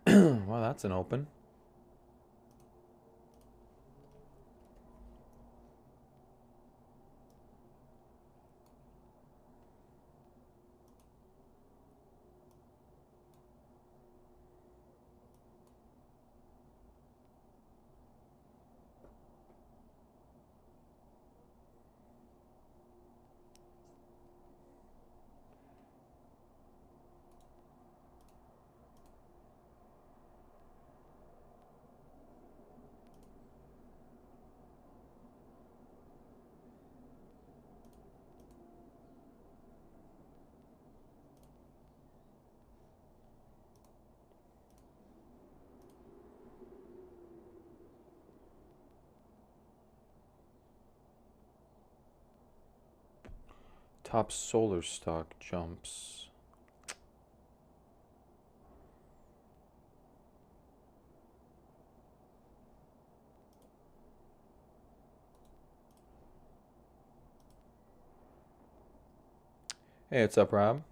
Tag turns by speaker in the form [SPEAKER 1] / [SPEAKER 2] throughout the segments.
[SPEAKER 1] Well, that's an open. Top solar stock jumps. Hey, what's up, Rob?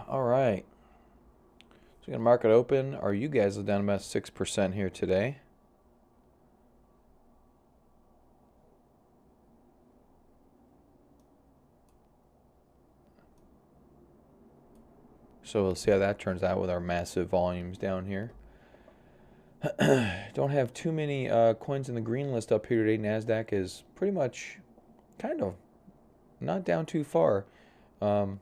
[SPEAKER 1] All right. So we're gonna market open. Are you guys are down about 6% here today? So we'll see how that turns out with our massive volumes down here. Don't have too many coins in the green list up here today. Nasdaq is pretty much kind of not down too far. Um,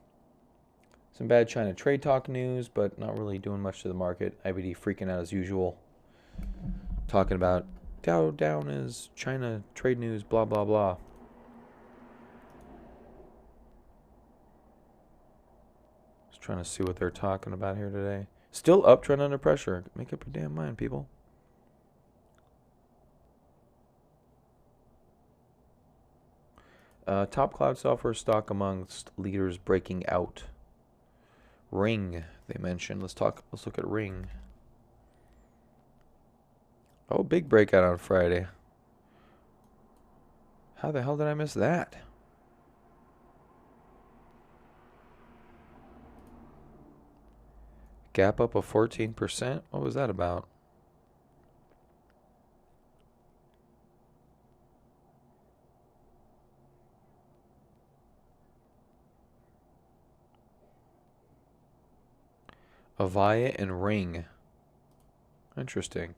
[SPEAKER 1] some bad China trade talk news, but not really doing much to the market. IBD freaking out as usual, talking about Dow down is China trade news, blah blah blah. Just trying to see what they're talking about here today. Still uptrend under pressure. Make up your damn mind, people. Top cloud software stock amongst leaders breaking out. Ring, they mentioned. Let's look at Ring. Oh, big breakout on Friday. How the hell did I miss that? Gap up of 14%? What was that about? Avaya and Ring. Interesting.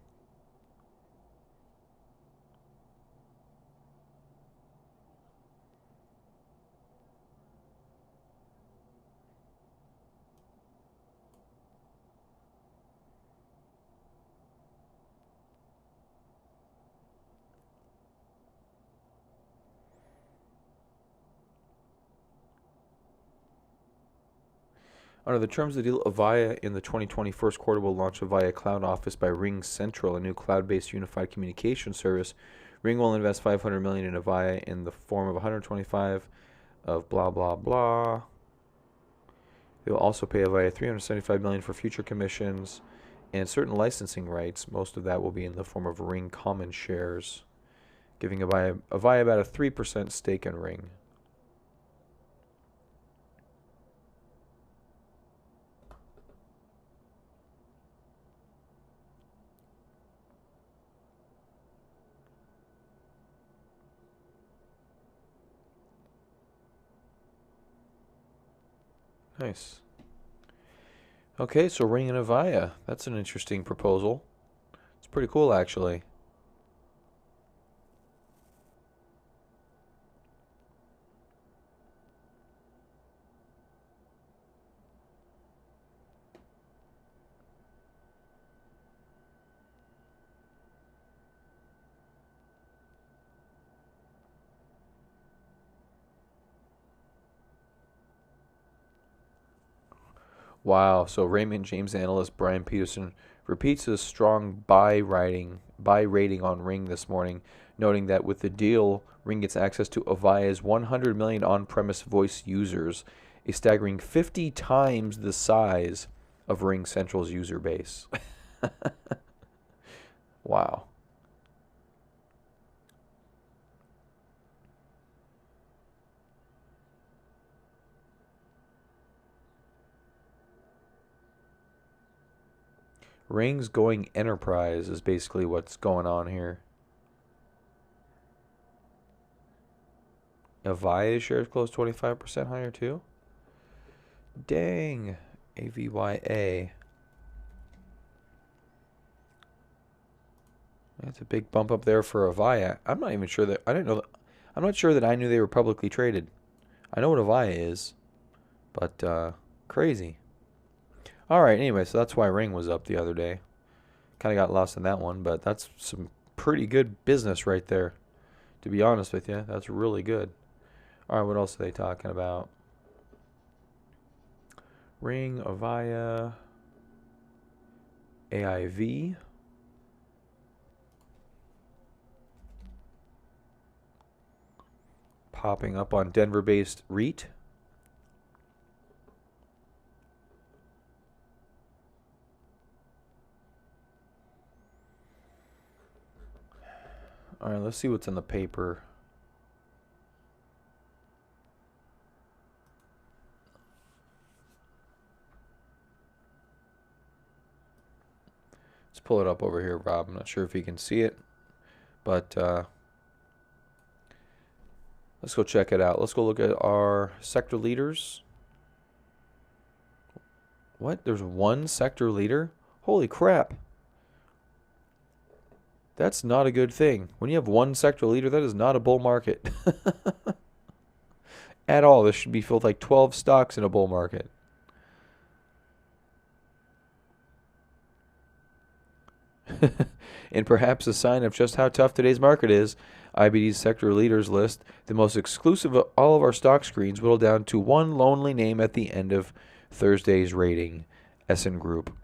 [SPEAKER 1] Under the terms of the deal, Avaya in the 2020 first quarter will launch Avaya Cloud Office by Ring Central, a new cloud-based unified communication service. Ring will invest 500 million in Avaya in the form of 125 of blah blah blah. They will also pay Avaya 375 million for future commissions and certain licensing rights. Most of that will be in the form of Ring common shares, giving Avaya about a 3% stake in Ring. Nice. Okay, so Ring and Avaya. That's an interesting proposal. It's pretty cool, actually. Wow. So Raymond James analyst Brian Peterson repeats a strong buy rating on Ring this morning, noting that with the deal, Ring gets access to Avaya's 100 million on-premise voice users, a staggering 50 times the size of Ring Central's user base. Wow. Ring's going enterprise is basically what's going on here. Avaya shares closed 25% higher too? Dang. AVYA. That's a big bump up there for Avaya. I'm not even sure that I didn't know. I'm not sure that I knew they were publicly traded. I know what Avaya is, but crazy. All right. Anyway, so that's why Ring was up the other day. Kind of got lost in that one, but that's some pretty good business right there. To be honest with you, that's really good. All right. What else are they talking about? Ring, Avaya, AIV. Popping up on Denver-based REIT. All right, let's see what's in the paper. Let's pull it up over here, Rob. I'm not sure if you can see it, but let's go check it out. Let's go look at our sector leaders. What? There's one sector leader? Holy crap. That's not a good thing. When you have one sector leader, that is not a bull market. At all. This should be filled like 12 stocks in a bull market. And perhaps a sign of just how tough today's market is, IBD's sector leaders list, the most exclusive of all of our stock screens, whittled down to one lonely name at the end of Thursday's rating, Essen Group.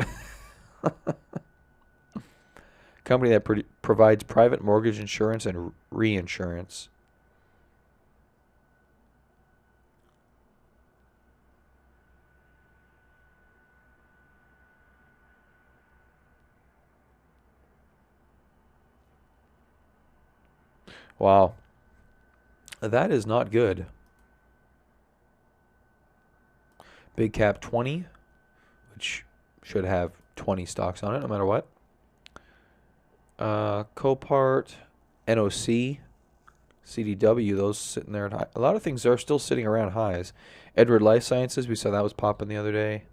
[SPEAKER 1] Company that provides private mortgage insurance and reinsurance. Wow. That is not good. Big Cap 20, which should have 20 stocks on it no matter what. Copart, NOC, CDW, those sitting there at high. A lot of things are still sitting around highs. Edward Life Sciences, we saw that was popping the other day.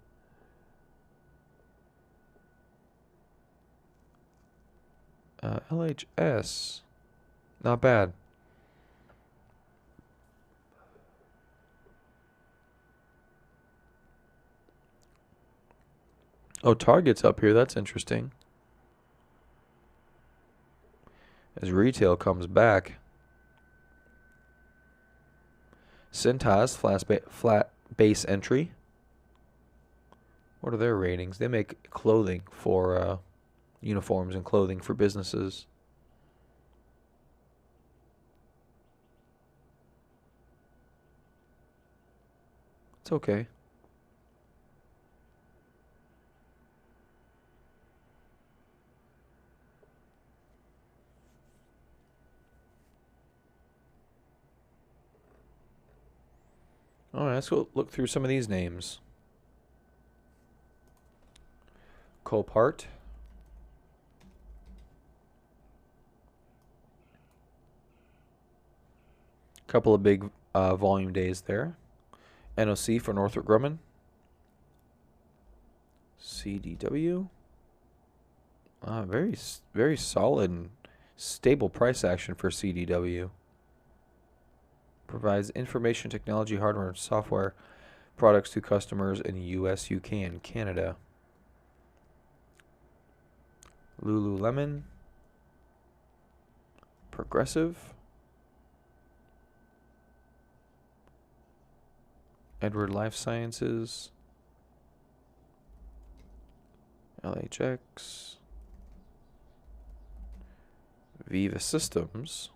[SPEAKER 1] LHS, not bad. Oh, Target's up here. That's interesting. As retail comes back. Cintas, flat base entry. What are their ratings? They make clothing for uniforms and clothing for businesses. It's okay. All right, let's go look through some of these names. Copart. Couple of big volume days there. NOC for Northrop Grumman. CDW. Very solid and stable price action for CDW. Provides information technology, hardware, and software products to customers in the U.S., UK, and Canada. Lululemon. Progressive. Edward Life Sciences. LHX. Viva Systems.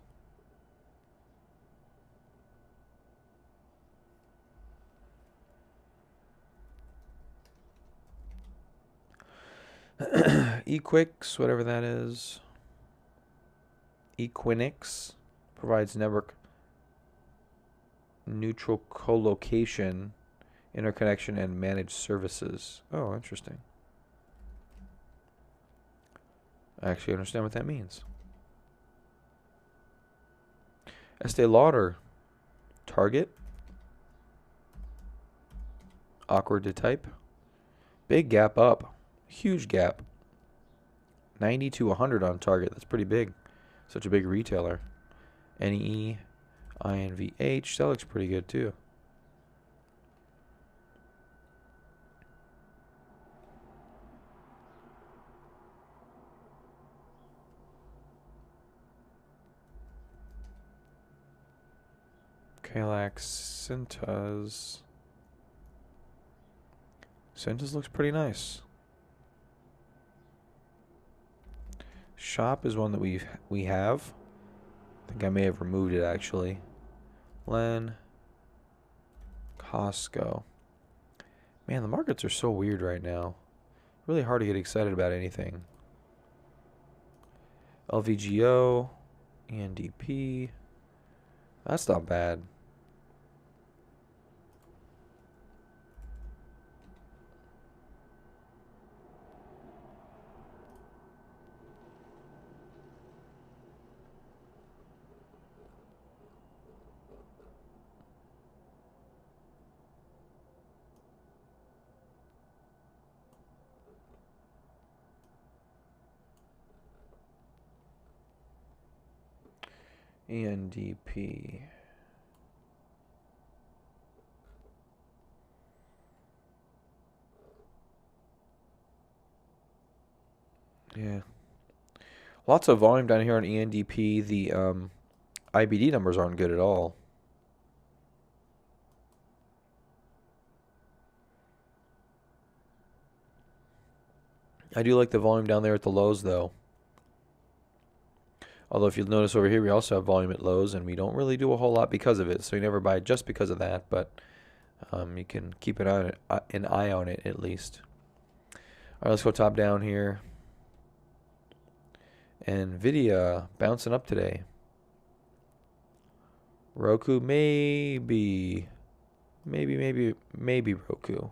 [SPEAKER 1] Equix, whatever that is. Equinix provides network neutral co-location, interconnection, and managed services. Oh, interesting. I actually understand what that means. Estee Lauder. Target. Awkward to type. Big gap up. Huge gap. 90 to 100 on Target. That's pretty big. Such a big retailer. NEE, INVH. That looks pretty good too. Kalax, Cintas. Cintas looks pretty nice. Shop is one that we have. I think I may have removed it actually. Len. Costco. Man, the markets are so weird right now. Really hard to get excited about anything. LVGO. ENDP. That's not bad. ENDP. Yeah. Lots of volume down here on ENDP. The IBD numbers aren't good at all. I do like the volume down there at the lows, though. Although if you'll notice over here, we also have volume at lows, and we don't really do a whole lot because of it. So you never buy just because of that, but you can keep an eye on it at least. All right, let's go top down here. NVIDIA bouncing up today. Roku, maybe Roku.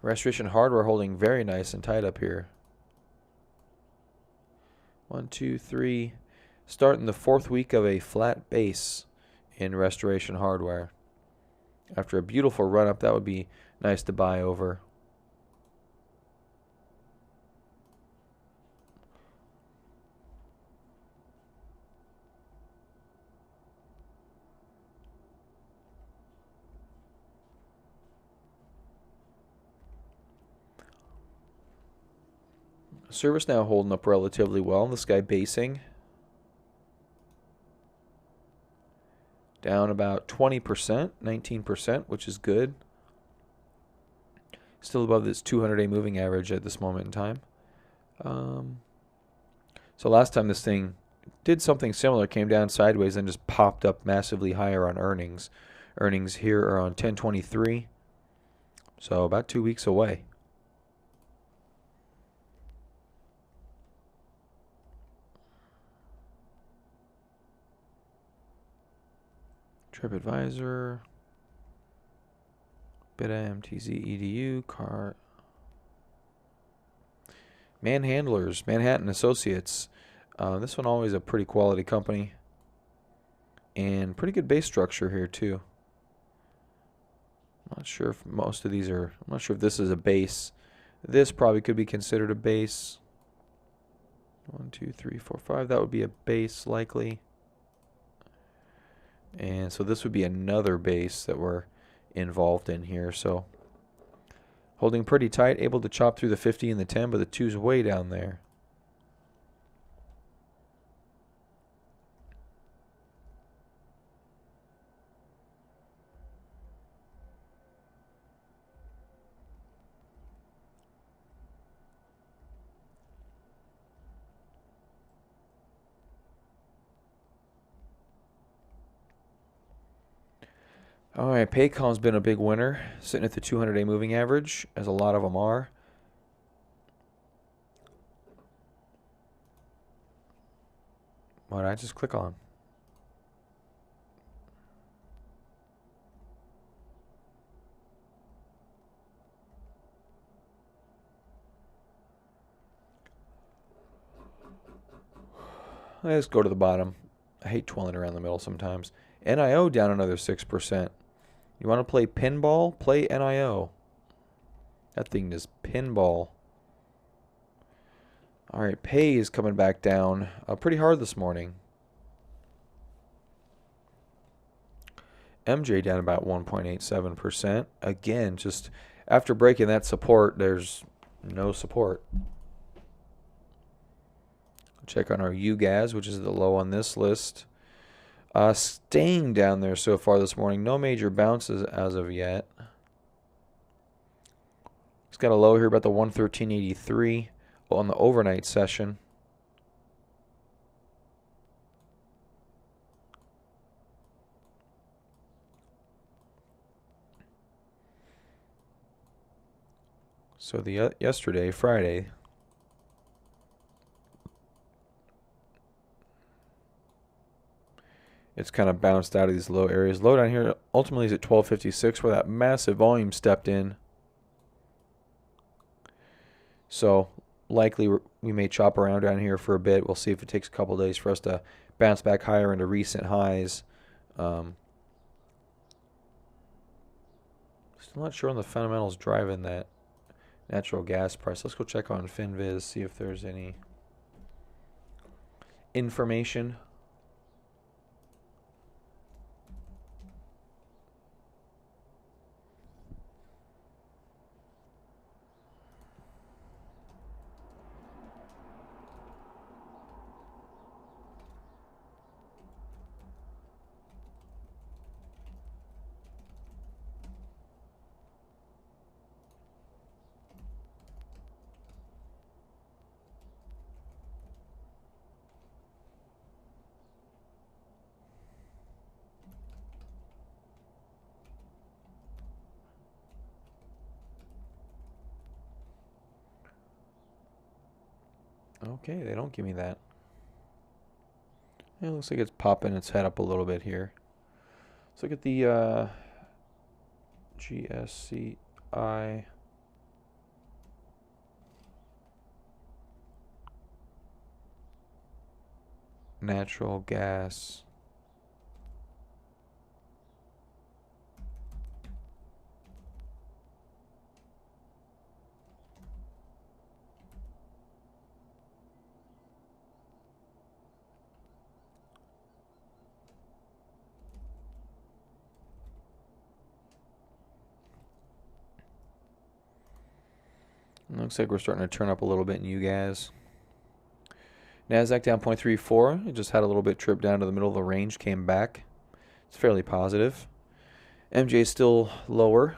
[SPEAKER 1] Restoration Hardware holding very nice and tight up here. 1, 2, 3. Starting the fourth week of a flat base in Restoration Hardware. After a beautiful run up, that would be nice to buy over. ServiceNow holding up relatively well. This guy basing down about 20%, 19%, which is good. Still above this 200-day moving average at this moment in time. So last time this thing did something similar, came down sideways and just popped up massively higher on earnings. Earnings here are on 10/23, so about 2 weeks away. TripAdvisor, Beta, MTZ, EDU, Car, Manhandlers, Manhattan Associates. This one always a pretty quality company, and pretty good base structure here too. I'm not sure if most of these are. I'm not sure if this is a base. This probably could be considered a base. 1, 2, 3, 4, 5. That would be a base likely. And so this would be another base that we're involved in here. So holding pretty tight, able to chop through the 50 and the 10, but the 2's way down there. All right, Paycom's been a big winner, sitting at the 200-day moving average, as a lot of them are. What did I just click on? Let's go to the bottom. I hate twirling around the middle sometimes. NIO down another 6%. You want to play pinball? Play NIO. That thing is pinball. All right, Pay is coming back down pretty hard this morning. MJ down about 1.87%. Again, just after breaking that support, there's no support. Check on our UGAZ, which is the low on this list. Staying down there so far this morning. No major bounces as of yet. It's got a low here about the 113.83 on the overnight session. So the yesterday, Friday, it's kind of bounced out of these low areas. Low down here ultimately is at 1256 where that massive volume stepped in. So likely we may chop around down here for a bit. We'll see if it takes a couple days for us to bounce back higher into recent highs. Still not sure on the fundamentals driving that natural gas price. Let's go check on FinViz, see if there's any information. Okay, they don't give me that. It looks like it's popping its head up a little bit here. Let's look at the GSCI. Natural gas. Looks like we're starting to turn up a little bit in you guys. NASDAQ down 0.34. It just had a little bit trip down to the middle of the range, came back. It's fairly positive. MJ is still lower.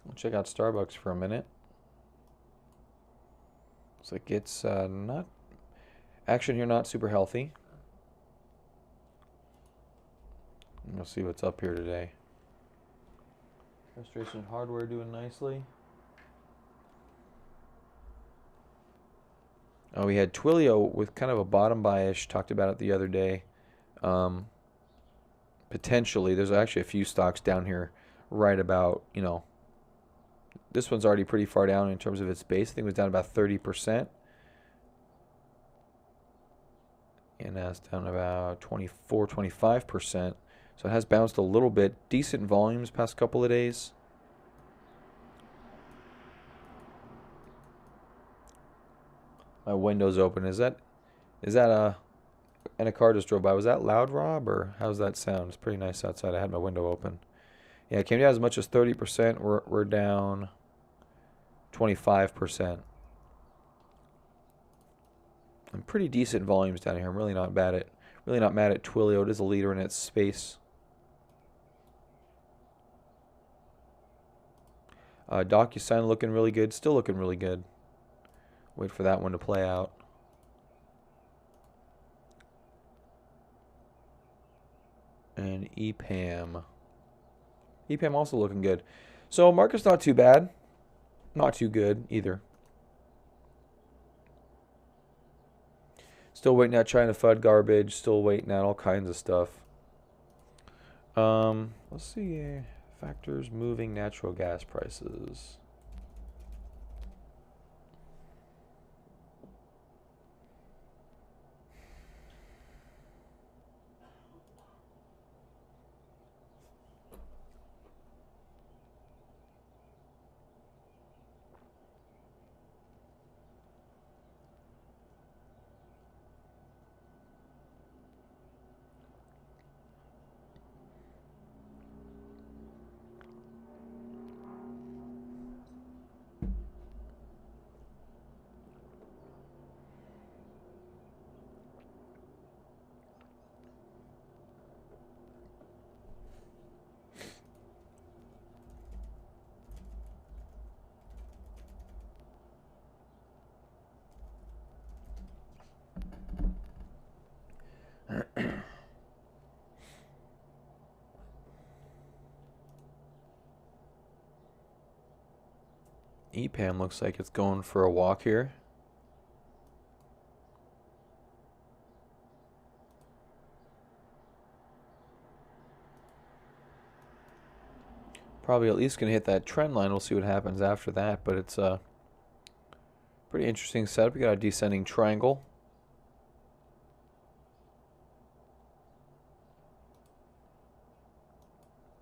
[SPEAKER 1] We'll check out Starbucks for a minute. Looks like it's not action here, not super healthy. We'll see what's up here today. Restoration Hardware doing nicely. Oh, we had Twilio with kind of a bottom buy-ish. Talked about it the other day. Potentially, there's actually a few stocks down here right about, this one's already pretty far down in terms of its base. I think it was down about 30%. And that's down about 24, 25%. So it has bounced a little bit. Decent volumes past couple of days. My window's open. Is that and a car just drove by. Was that loud, Rob, or how's that sound? It's pretty nice outside. I had my window open. Yeah, it came down as much as 30%. We're down 25%. And pretty decent volumes down here. I'm really not mad at Twilio. It is a leader in its space. DocuSign looking really good. Still looking really good. Wait for that one to play out. And EPAM. EPAM also looking good. So market's not too bad. Not too good either. Still waiting at China FUD garbage. Still waiting at all kinds of stuff. Let's see. Factors moving natural gas prices. EPAM looks like it's going for a walk here. Probably at least going to hit that trend line. We'll see what happens after that. But it's a pretty interesting setup. We got a descending triangle.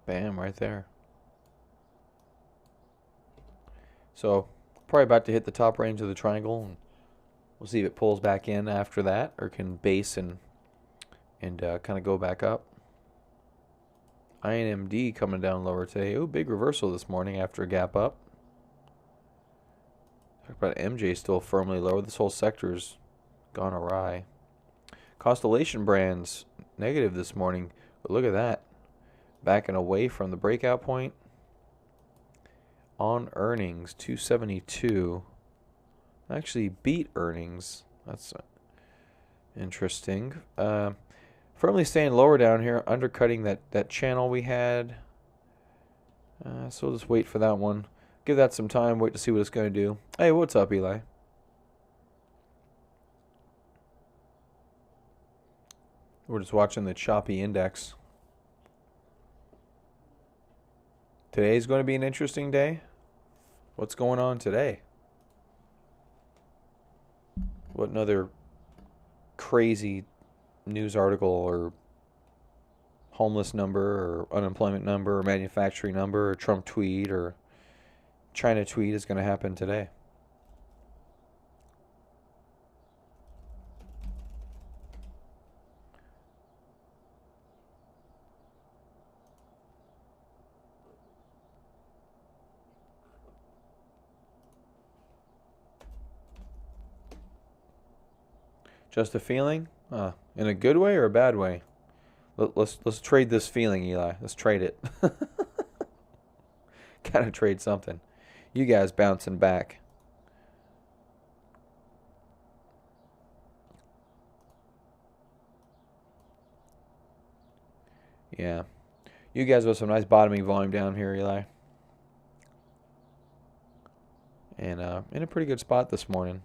[SPEAKER 1] Bam, right there. So probably about to hit the top range of the triangle. And we'll see if it pulls back in after that or can base and kind of go back up. INMD coming down lower today. Oh, big reversal this morning after a gap up. Talk about MJ still firmly lower. This whole sector's gone awry. Constellation Brands negative this morning. But look at that. Backing away from the breakout point. On earnings, 272. Actually beat earnings. That's interesting. Firmly staying lower down here, undercutting that channel we had. So we'll just wait for that one. Give that some time, wait to see what it's going to do. Hey, what's up, Eli? We're just watching the choppy index. Today's going to be an interesting day. What's going on today? What another crazy news article or homeless number or unemployment number or manufacturing number or Trump tweet or China tweet is going to happen today? Just a feeling? In a good way or a bad way? Let's trade this feeling, Eli. Let's trade it. Gotta trade something. You guys bouncing back. Yeah. You guys with some nice bottoming volume down here, Eli. And in a pretty good spot this morning.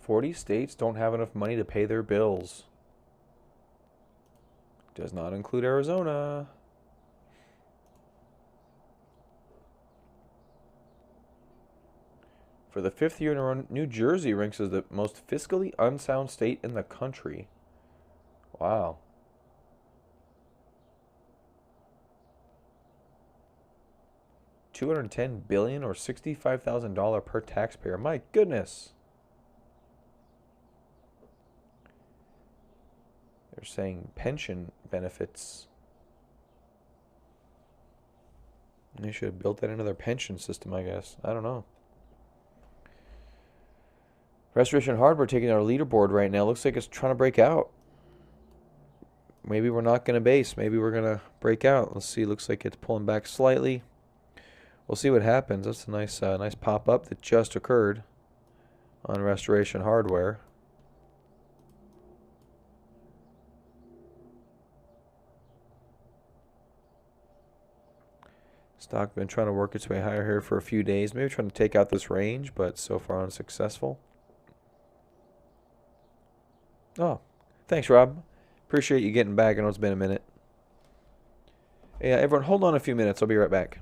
[SPEAKER 1] "40 states don't have enough money to pay their bills." Does not include Arizona. For the 5th year in a row, New Jersey ranks as the most fiscally unsound state in the country. Wow. $210 billion or $65,000 per taxpayer. My goodness. They're saying pension benefits. They should have built that into their pension system, I guess. I don't know. Restoration Hardware taking our leaderboard right now. Looks like it's trying to break out. Maybe we're not going to base. Maybe we're going to break out. Let's see. Looks like it's pulling back slightly. We'll see what happens. That's a nice pop-up that just occurred on Restoration Hardware. Stock been trying to work its way higher here for a few days. Maybe trying to take out this range, but so far unsuccessful. Oh, thanks, Rob. Appreciate you getting back. I know it's been a minute. Yeah, everyone, hold on a few minutes. I'll be right back.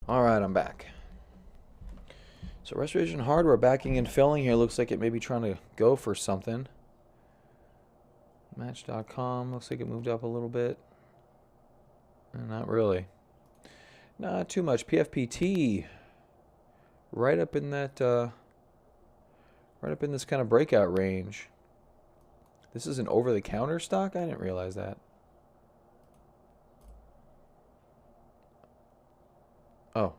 [SPEAKER 1] All right, I'm back. So Restoration Hardware backing and filling here. Looks like it may be trying to go for something. Match.com looks like it moved up a little bit. Not really. Not too much. PFPT right up in that right up in this kind of breakout range. This is an over-the-counter stock? I didn't realize that. Oh,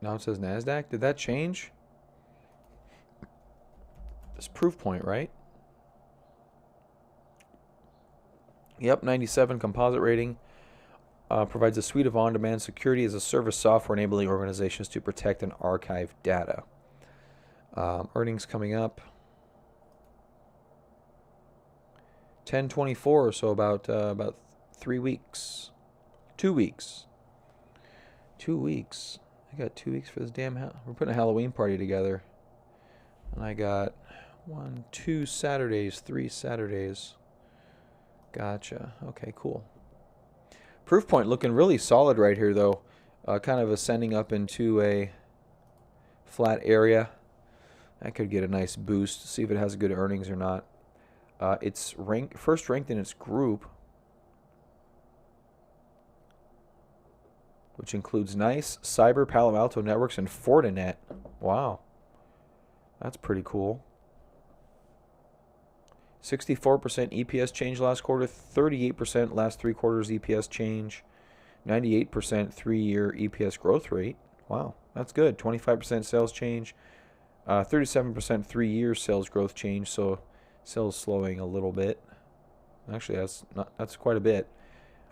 [SPEAKER 1] now it says NASDAQ. Did that change? It's proof point, right? Yep, 97 composite rating. Provides a suite of on-demand security as a service software enabling organizations to protect and archive data. Earnings coming up. 10/24, so about 3 weeks. 2 weeks. 2 weeks. I got 2 weeks for this damn house. We're putting a Halloween party together. And I got 1, 2 Saturdays, 3 Saturdays. Gotcha. Okay, cool. Proof point looking really solid right here, though. Kind of ascending up into a flat area. That could get a nice boost. See if it has good earnings or not. It's first ranked in its group. which includes NICE, Cyber, Palo Alto Networks, and Fortinet. Wow. That's pretty cool. 64% EPS change last quarter, 38% last 3 quarters EPS change, 98% 3-year EPS growth rate. Wow, that's good. 25% sales change, 37% 3-year sales growth change, so sales slowing a little bit. Actually, that's quite a bit.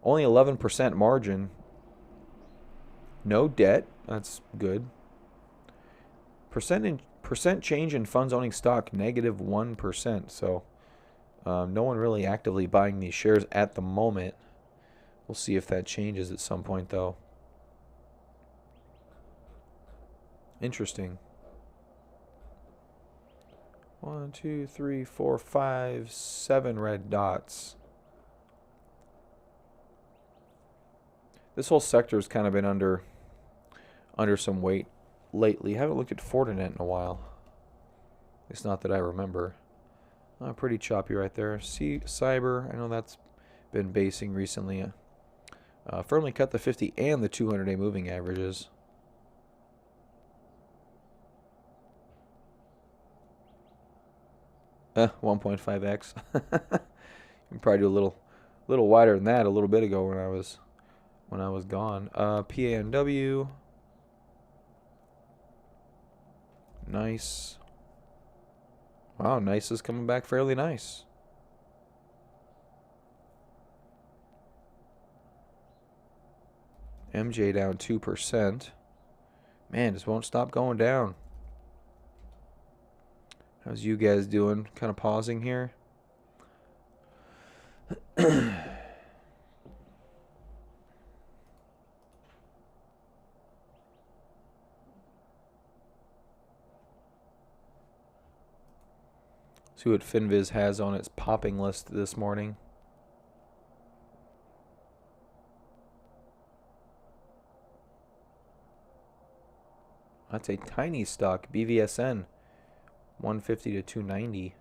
[SPEAKER 1] Only 11% margin. No debt. That's good. Percent change in funds owning stock, negative 1%. So no one really actively buying these shares at the moment. We'll see if that changes at some point, though. Interesting. 1, 2, 3, 4, 5, 7 red dots. This whole sector has kind of been under some weight lately. Haven't looked at Fortinet in a while. It's not that I remember. Pretty choppy right there. See, Cyber, I know that's been basing recently. Firmly cut the 50 and the 200-day moving averages. 1.5x. You can probably do a little wider than that a little bit ago when I was gone. PANW. Nice. Wow, NICE is coming back fairly nice. MJ down 2%. Man, just won't stop going down. How's you guys doing? Kind of pausing here. See what FinViz has on its popping list this morning. That's a tiny stock, BVSN, 150 to 290.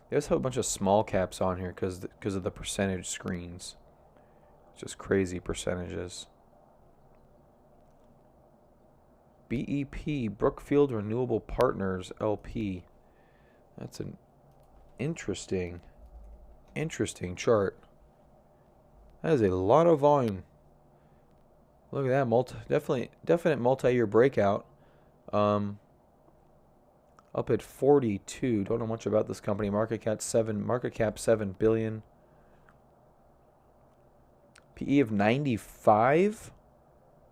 [SPEAKER 1] There's a bunch of small caps on here because of the percentage screens. Just crazy percentages. BEP, Brookfield Renewable Partners, LP. That's an interesting chart. That is a lot of volume. Look at that, definite multi-year breakout. Up at 42. Don't know much about this company. Market cap 7 billion. PE of 95.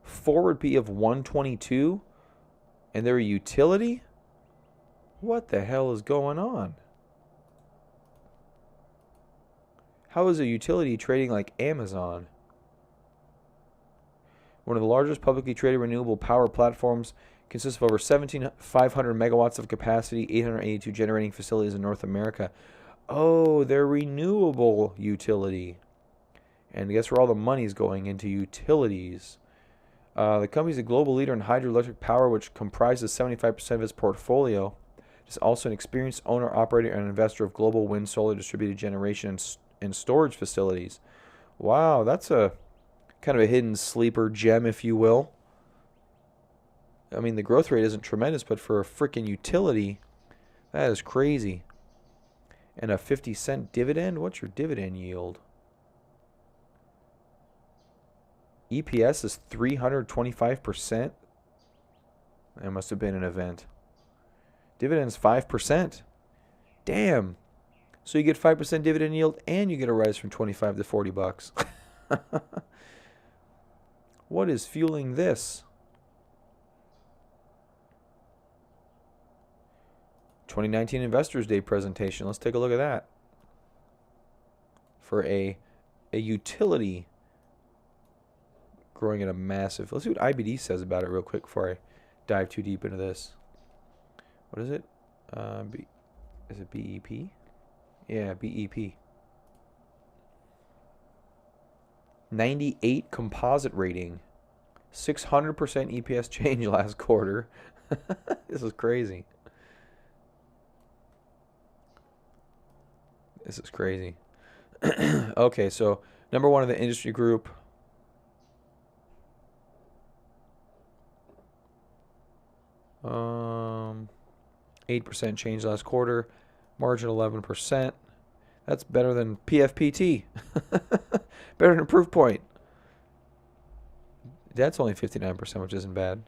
[SPEAKER 1] Forward PE of 122. And they're a utility? What the hell is going on? How is a utility trading like Amazon? One of the largest publicly traded renewable power platforms, consists of over 1,700 megawatts of capacity, 882 generating facilities in North America. Oh, they're renewable utility. And guess where all the money's going? Into utilities. The company's a global leader in hydroelectric power, which comprises 75% of its portfolio. It's also an experienced owner, operator, and investor of global wind, solar, distributed generation, and storage facilities. Wow, that's a kind of a hidden sleeper gem, if you will. I mean, the growth rate isn't tremendous, but for a freaking utility, that is crazy. And a 50-cent dividend? What's your dividend yield? EPS is 325%. That must have been an event. Dividends 5%. Damn. So you get 5% dividend yield and you get a rise from 25 to 40 bucks. What is fueling this? 2019 Investors Day presentation. Let's take a look at that. For a utility growing at a massive... Let's see what IBD says about it real quick before I dive too deep into this. What is it? Is it BEP? Yeah, BEP. 98 composite rating. 600% EPS change last quarter. This is crazy. This is crazy. Okay, so number one in the industry group. 8% change last quarter. Margin 11%. That's better than PFPT. Better than Proof Point. That's only 59%, which isn't bad.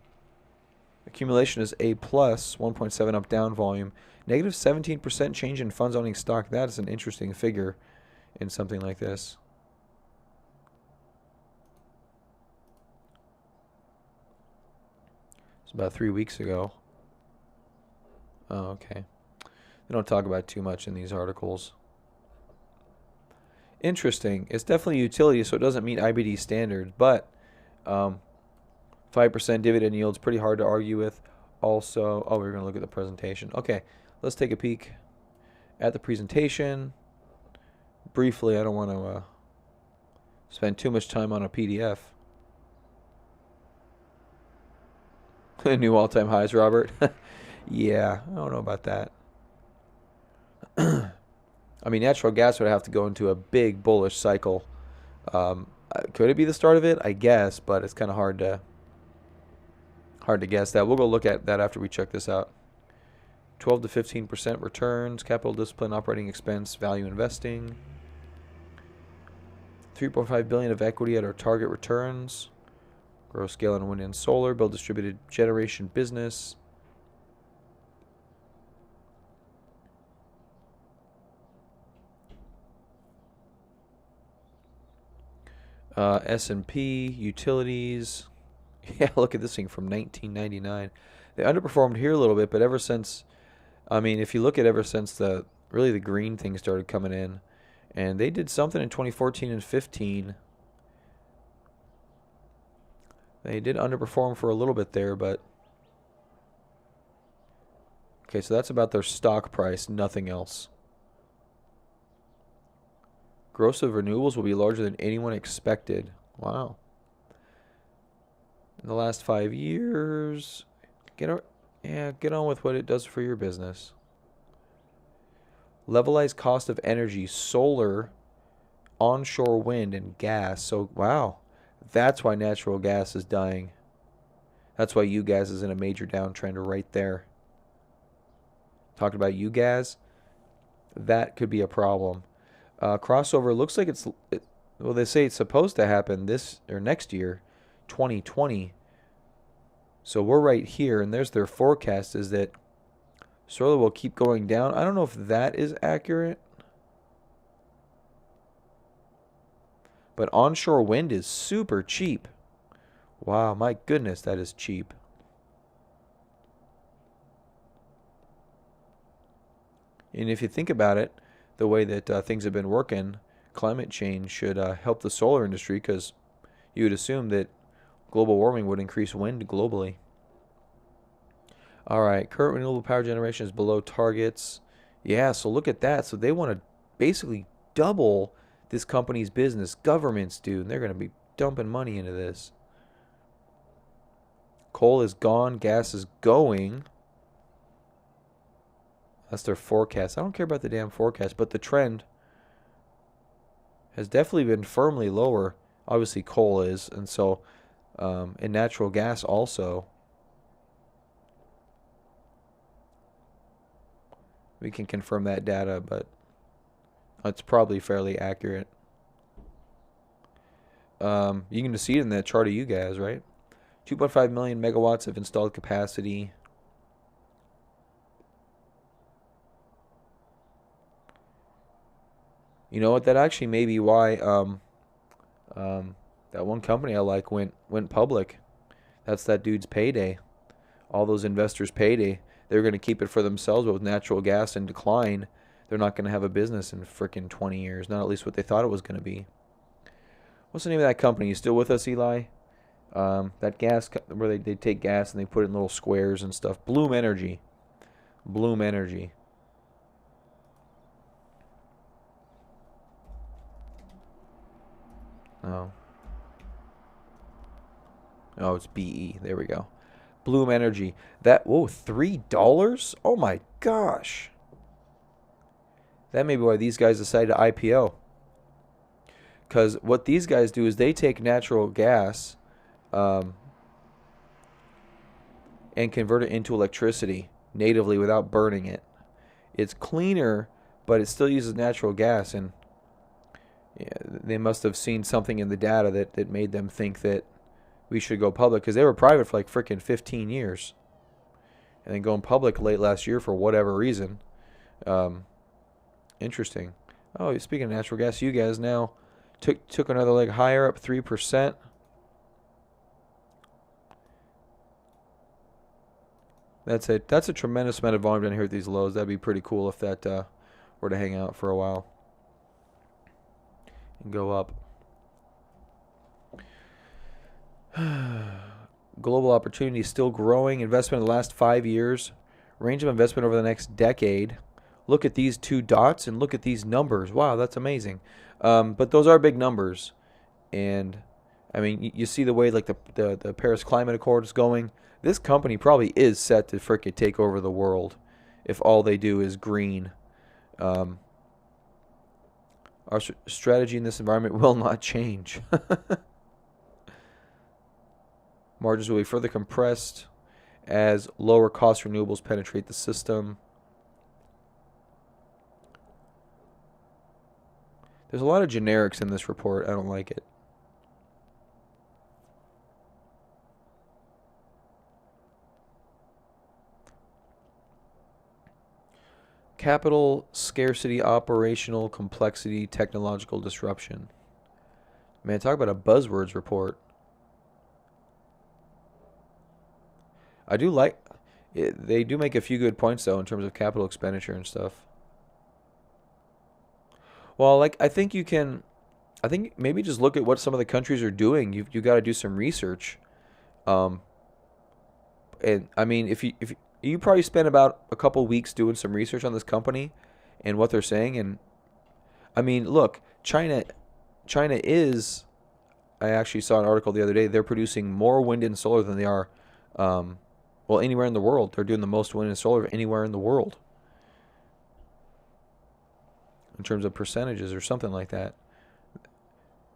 [SPEAKER 1] Accumulation is A+, 1.7 up down volume. Negative 17% change in funds owning stock. That is an interesting figure in something like this. It's about 3 weeks ago. Oh, okay. They don't talk about it too much in these articles. Interesting. It's definitely utility, so it doesn't meet IBD standards, but 5% dividend yield's pretty hard to argue with. Also, oh, we're going to look at the presentation. Okay, let's take a peek at the presentation. Briefly, I don't want to spend too much time on a PDF. New all-time highs, Robert. Yeah, I don't know about that. I mean, natural gas would have to go into a big bullish cycle. Could it be the start of it? I guess, but it's kind of hard to guess that. We'll go look at that after we check this out. 12 to 15% returns, capital discipline, operating expense, value investing. 3.5 billion of equity at our target returns. Grow scale on wind and solar, build distributed generation business. S&P, utilities. Yeah, look at this thing from 1999. They underperformed here a little bit, but ever since, I mean, if you look at ever since the green thing started coming in, and they did something in 2014 and 15. They did underperform for a little bit there, but okay, so that's about their stock price, nothing else. Growth of renewables will be larger than anyone expected. Wow. In the last 5 years, get on with what it does for your business. Levelized cost of energy, solar, onshore wind, and gas. So, wow, that's why natural gas is dying. That's why UGAS is in a major downtrend right there. Talked about UGAS. That could be a problem. Crossover looks like well, they say it's supposed to happen this or next year, 2020. So we're right here, and there's their forecast is that solar will keep going down. I don't know if that is accurate. But onshore wind is super cheap. Wow, my goodness, that is cheap. And if you think about it, the way that things have been working, climate change should help the solar industry because you would assume that global warming would increase wind globally. All right, current renewable power generation is below targets. Yeah, so look at that. So they want to basically double this company's business. Governments do, and they're going to be dumping money into this. Coal is gone. Gas is going. That's their forecast. I don't care about the damn forecast, but the trend has definitely been firmly lower. Obviously, coal is, and so, and natural gas also. We can confirm that data, but it's probably fairly accurate. You can see it in that chart of you guys, right? 2.5 million megawatts of installed capacity. You know what? That actually may be why that one company I like went public. That's that dude's payday. All those investors' payday. They're going to keep it for themselves, but with natural gas in decline, they're not going to have a business in frickin' 20 years. Not at least what they thought it was going to be. What's the name of that company? You still with us, Eli? That gas where they take gas and they put it in little squares and stuff. Bloom Energy. Bloom Energy. Oh. Oh, it's BE. There we go. Bloom Energy. That, whoa, $3? Oh my gosh. That may be why these guys decided to IPO. Because what these guys do is they take natural gas, and convert it into electricity natively without burning it. It's cleaner, but it still uses natural gas, and yeah, they must have seen something in the data that made them think that we should go public, because they were private for like freaking 15 years and then going public late last year for whatever reason. Um, Interesting. Oh, speaking of natural gas, you guys now took another leg higher, up 3%. That's a tremendous amount of volume down here at these lows. That'd be pretty cool if that were to hang out for a while and go up. Global opportunity is still growing. Investment in the last 5 years. Range of investment over the next decade. Look at these two dots and look at these numbers. Wow, that's amazing. But those are big numbers. And, I mean, you see the way like the Paris Climate Accord is going. This company probably is set to frickin' take over the world if all they do is green. Our strategy in this environment will not change. Margins will be further compressed as lower cost renewables penetrate the system. There's a lot of generics in this report. I don't like it. Capital scarcity, operational complexity, technological disruption. Man, talk about a buzzwords report. I do like it. They do make a few good points though in terms of capital expenditure and stuff. Well, like I think maybe just look at what some of the countries are doing. You got to do some research. Um, and I mean, if you probably spend about a couple weeks doing some research on this company and what they're saying, and I mean, look, China is. I actually saw an article the other day. They're producing more wind and solar than they are, well, anywhere in the world. They're doing the most wind and solar anywhere in the world in terms of percentages or something like that.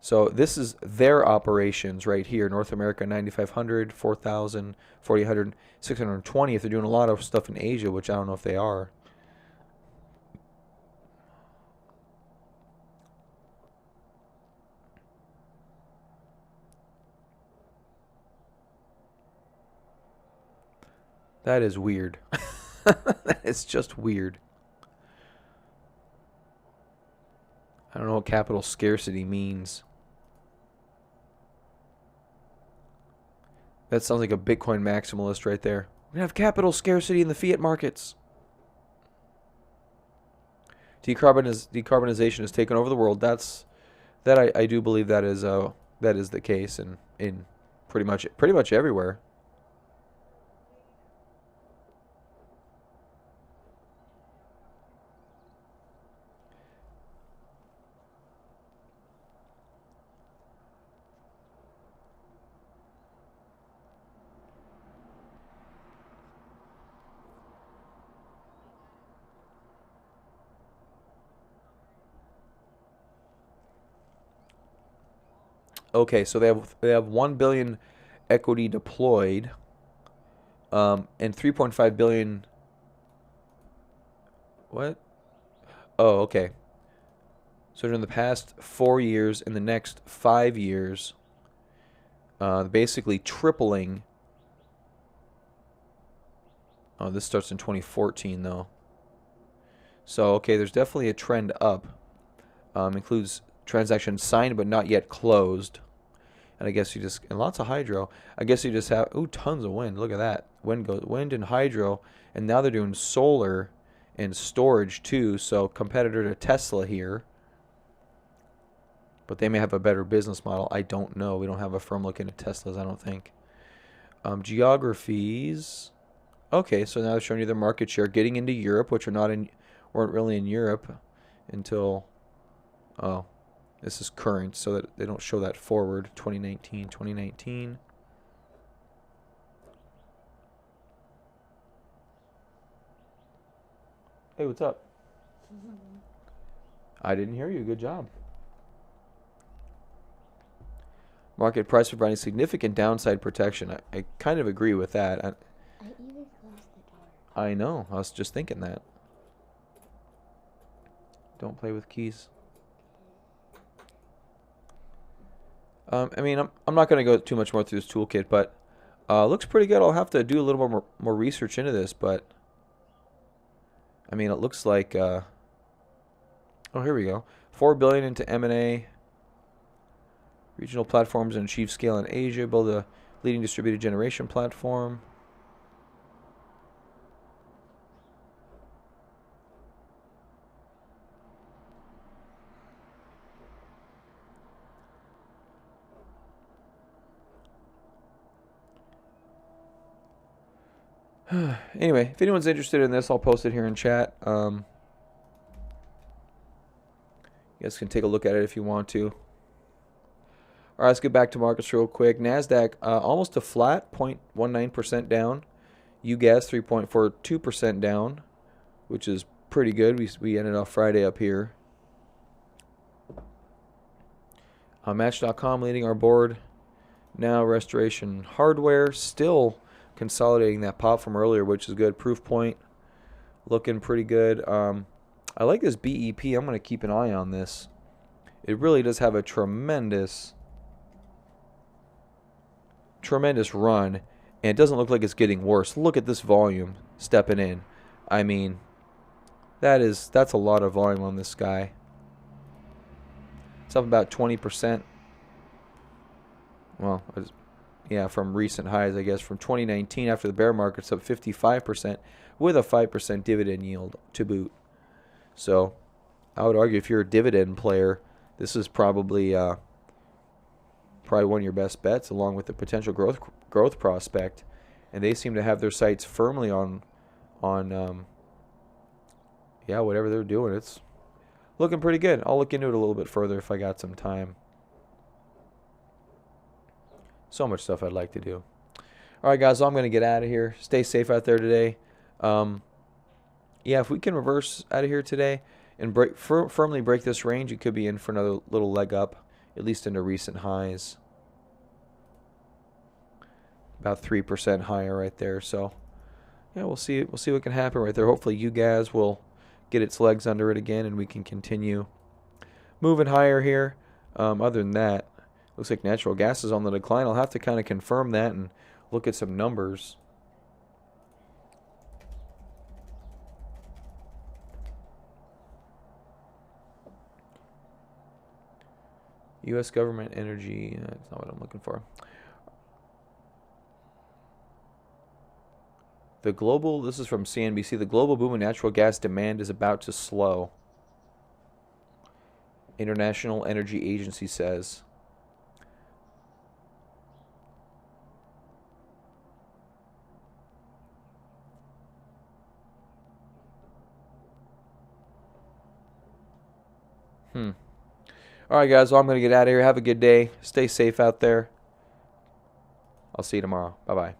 [SPEAKER 1] So this is their operations right here. North America, 9,500, 4,000, 4,800, 620. If they're doing a lot of stuff in Asia, which I don't know if they are. That is weird. That is just weird. I don't know what capital scarcity means. That sounds like a Bitcoin maximalist right there. We have capital scarcity in the fiat markets. Decarbonization has taken over the world. I do believe that is the case in pretty much everywhere. Okay, so they have 1 billion equity deployed, and 3.5 billion. What? Oh, okay. So during the past 4 years, in the next 5 years, basically tripling. Oh, this starts in 2014 though. So okay, there's definitely a trend up. Includes transactions signed but not yet closed. And I guess and lots of hydro. I guess you just have tons of wind. Look at that. Wind and hydro, and now they're doing solar and storage too. So competitor to Tesla here. But they may have a better business model. I don't know. We don't have a firm looking at Teslas, I don't think. Geographies. Okay, so now they're showing you their market share, getting into Europe, which weren't really in Europe until, oh, this is current, so that they don't show that forward. 2019. Hey, what's up? I didn't hear you. Good job. Market price providing significant downside protection. I kind of agree with that.
[SPEAKER 2] I even closed the door.
[SPEAKER 1] I know. I was just thinking that. Don't play with keys. I mean, I'm not going to go too much more through this toolkit, but looks pretty good. I'll have to do a little more research into this, but I mean, it looks like oh, here we go. 4 billion into M&A, regional platforms and achieve scale in Asia, build a leading distributed generation platform. Anyway, if anyone's interested in this, I'll post it here in chat. You guys can take a look at it if you want to. All right, let's get back to markets real quick. NASDAQ almost a flat, 0.19% down. UGAS 3.42% down, which is pretty good. We ended off Friday up here. Match.com leading our board. Now Restoration Hardware still consolidating that pop from earlier, which is good. Proof Point looking pretty good. I like this BEP. I'm going to keep an eye on this. It really does have a tremendous run, and it doesn't look like it's getting worse. Look at this volume stepping in. I mean, that's a lot of volume on this guy. It's up about 20%. Well, yeah, from recent highs, I guess. From 2019 after the bear market, it's up 55% with a 5% dividend yield to boot. So I would argue if you're a dividend player, this is probably one of your best bets, along with the potential growth prospect. And they seem to have their sights firmly on whatever they're doing. It's looking pretty good. I'll look into it a little bit further if I got some time. So much stuff I'd like to do. All right, guys, I'm going to get out of here. Stay safe out there today. If we can reverse out of here today and firmly break this range, it could be in for another little leg up, at least into recent highs. About 3% higher right there. So, yeah, we'll see what can happen right there. Hopefully, you guys will get its legs under it again, and we can continue moving higher here. Other than that, looks like natural gas is on the decline. I'll have to kind of confirm that and look at some numbers. U.S. government energy, that's not what I'm looking for. This is from CNBC, the global boom in natural gas demand is about to slow. International Energy Agency says. All right, guys. Well, I'm going to get out of here. Have a good day. Stay safe out there. I'll see you tomorrow. Bye-bye.